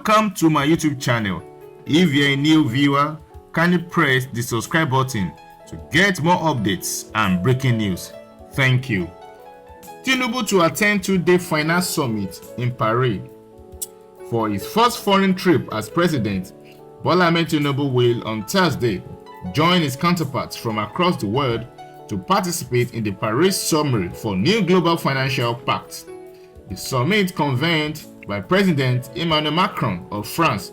Welcome to my YouTube channel. If you're a new viewer, kindly press the subscribe button to get more updates and breaking news. Thank you. Tinubu to attend two-day finance summit in Paris. For his first foreign trip as president, Bola Ahmed Tinubu will on Thursday join his counterparts from across the world to participate in the Paris Summit for New Global Financial Pact. The summit, convened by President Emmanuel Macron of France,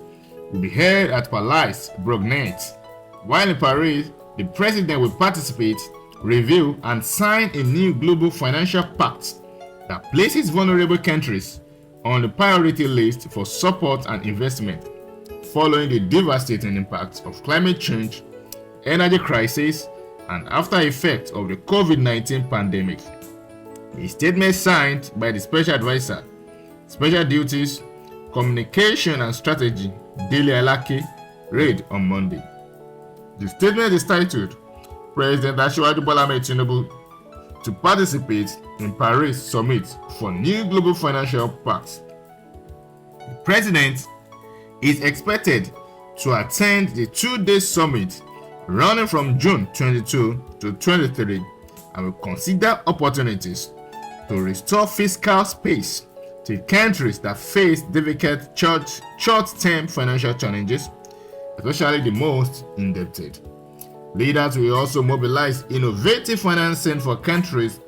will be held at Palais Brogniart. While in Paris, the president will participate, review, and sign a new global financial pact that places vulnerable countries on the priority list for support and investment following the devastating impacts of climate change, energy crisis, and after effects of the COVID-19 pandemic. A statement signed by the Special Advisor, Special Duties, Communication and Strategy, Dele Alake, read on Monday. The statement is titled, President Asiwaju Bola Ahmed Tinubu to participate in Paris Summit for New Global Financial Pact. The President is expected to attend the two-day summit running from June 22 to 23 and will consider opportunities to restore fiscal space to countries that face difficult short-term financial challenges, especially the most indebted. Leaders will also mobilize innovative financing for countries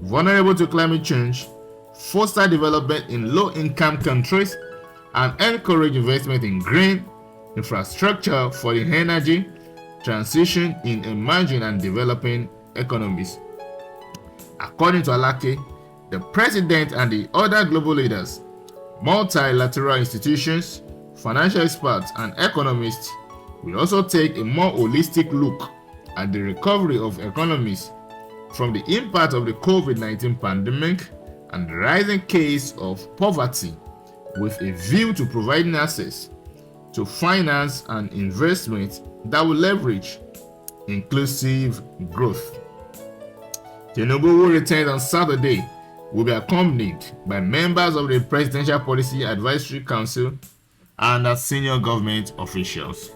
vulnerable to climate change, foster development in low-income countries, and encourage investment in green infrastructure for the energy transition in emerging and developing economies. According to Alake, the president and the other global leaders, multilateral institutions, financial experts, and economists will also take a more holistic look at the recovery of economies from the impact of the COVID-19 pandemic and the rising case of poverty, with a view to providing access to finance and investment that will leverage inclusive growth. Tinubu, who returns on Saturday, will be accompanied by members of the Presidential Policy Advisory Council and senior government officials.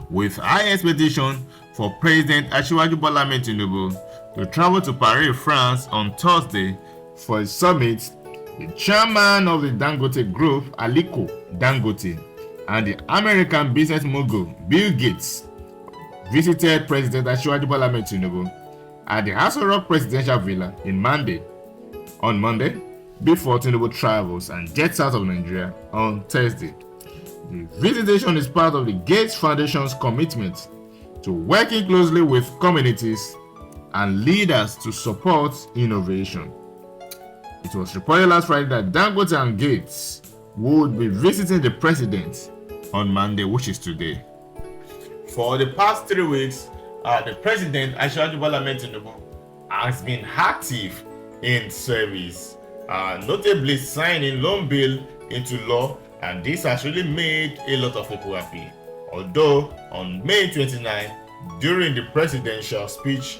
With high expectation for President Asiwaju Bola Ahmed Tinubu to travel to Paris, France on Thursday for a summit, the chairman of the Dangote Group, Aliko Dangote, and the American business mogul Bill Gates visited President Asiwaju Bola Ahmed Tinubu at the Aso Rock Presidential Villa on Monday, before Tinubu travels and jets out of Nigeria on Thursday. The visitation is part of the Gates Foundation's commitment to working closely with communities and leaders to support innovation. It was reported last Friday that Dangote and Gates would be visiting the president on Monday, which is today. For the past 3 weeks, the president, Asiwaju Bola Ahmed Tinubu, has been active in service, notably signing loan bill into law, and this has really made a lot of people happy. Although on May 29, during the presidential speech,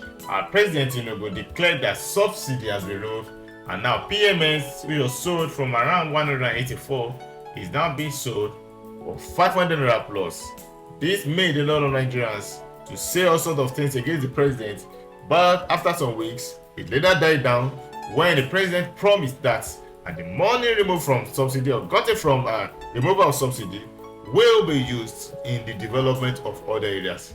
President Tinubu declared that subsidy has been removed, and now PMS, which was sold from around 184, is now being sold for 500 naira plus. This made a lot of Nigerians to say all sorts of things against the president, but after some weeks, it later died down when the president promised that the money removed from subsidy or gotten from removal of subsidy will be used in the development of other areas.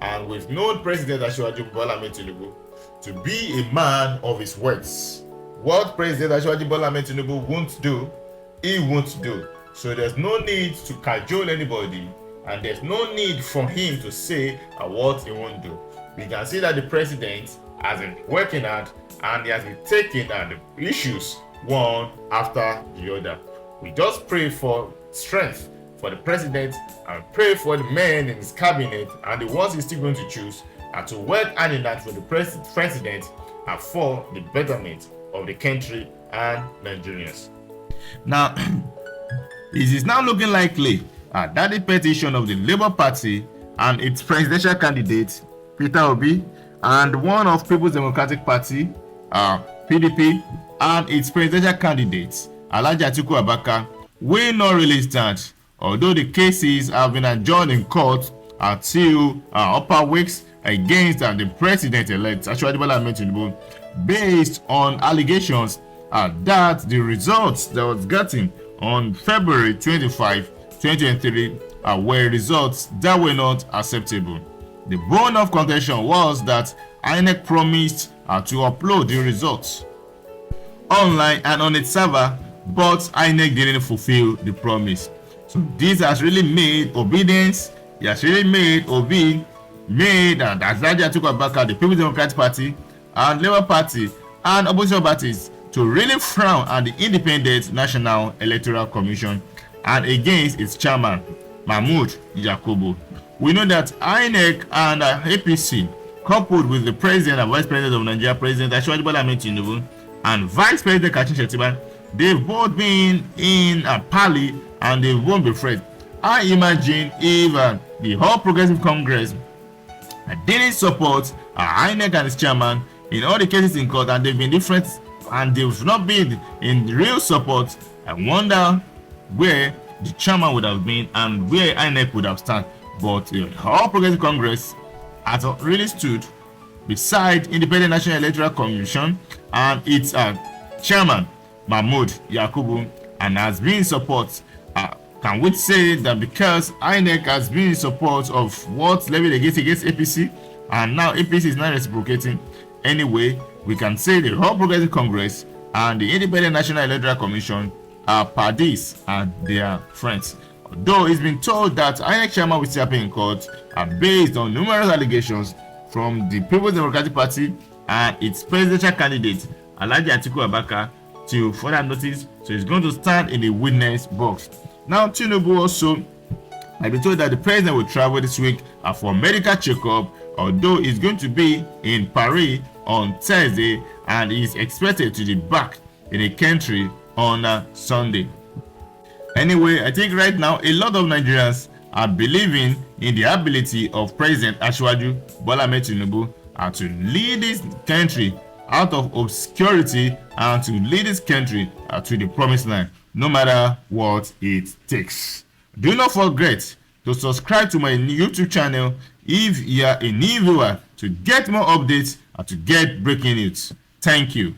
And we've known President Asiwaju Bola Ahmed Tinubu to be a man of his words. What President Asiwaju Bola Ahmed Tinubu won't do, he won't do. So there's no need to cajole anybody, and there's no need for him to say what he won't do. We can see that the president has been working hard and he has been taking the issues one after the other. We just pray for strength for the president and pray for the men in his cabinet and the ones he's still going to choose and to work hand in hand for the president and for the betterment of the country and Nigerians. Now, it is now looking likely that the petition of the Labour Party and its presidential candidate, Peter Obi, and one of People's Democratic Party, PDP, and its presidential candidates, Alhaji Atiku Abubakar, will not release that, although the cases have been adjourned in court until upper weeks against the president-elect Asiwaju Bola Ahmed Tinubu, based on allegations that the results that was gotten on February 25, 2023 were results that were not acceptable. The bone of contention was that INEC promised to upload the results online and on its server, but INEC didn't fulfill the promise. So this has really made obedience, it has really made Atiku Abubakar, the People's Democratic Party, and Labour Party, and opposition parties to really frown at the Independent National Electoral Commission and against its chairman, Mahmood Yakubu. We know that INEC and APC, coupled with the President and Vice President of Nigeria, President Asiwaju Bola Ahmed Tinubu, and Vice President Kashim Shettima, they've both been in a pally and they won't be afraid. I imagine if the whole Progressive Congress didn't support INEC and its chairman in all the cases in court, and they've been different and they've not been in real support, I wonder where the chairman would have been and where INEC would have stand. But the whole Progressive Congress has really stood beside Independent National Electoral Commission and its chairman Mahmood Yakubu, and has been in support. Can we say that because INEC has been in support of what levied against APC, and now APC is not reciprocating? Anyway, we can say the whole Progressive Congress and the Independent National Electoral Commission are parties and they are friends. Though it's been told that INEC chairman will still happen in court based on numerous allegations from the People's Democratic Party and its presidential candidate Alhaji Atiku Abubakar till further notice, so he's going to stand in the witness box. Now, Tinubu also, I've been told that the president will travel this week for medical checkup, although he's going to be in Paris on Thursday and is expected to be back in the country on Sunday. Anyway, I think right now a lot of Nigerians are believing in the ability of President Asiwaju Bola Ahmed Tinubu to lead this country out of obscurity and to lead this country to the promised land, no matter what it takes. Do not forget to subscribe to my YouTube channel if you are a new viewer to get more updates and to get breaking news. Thank you.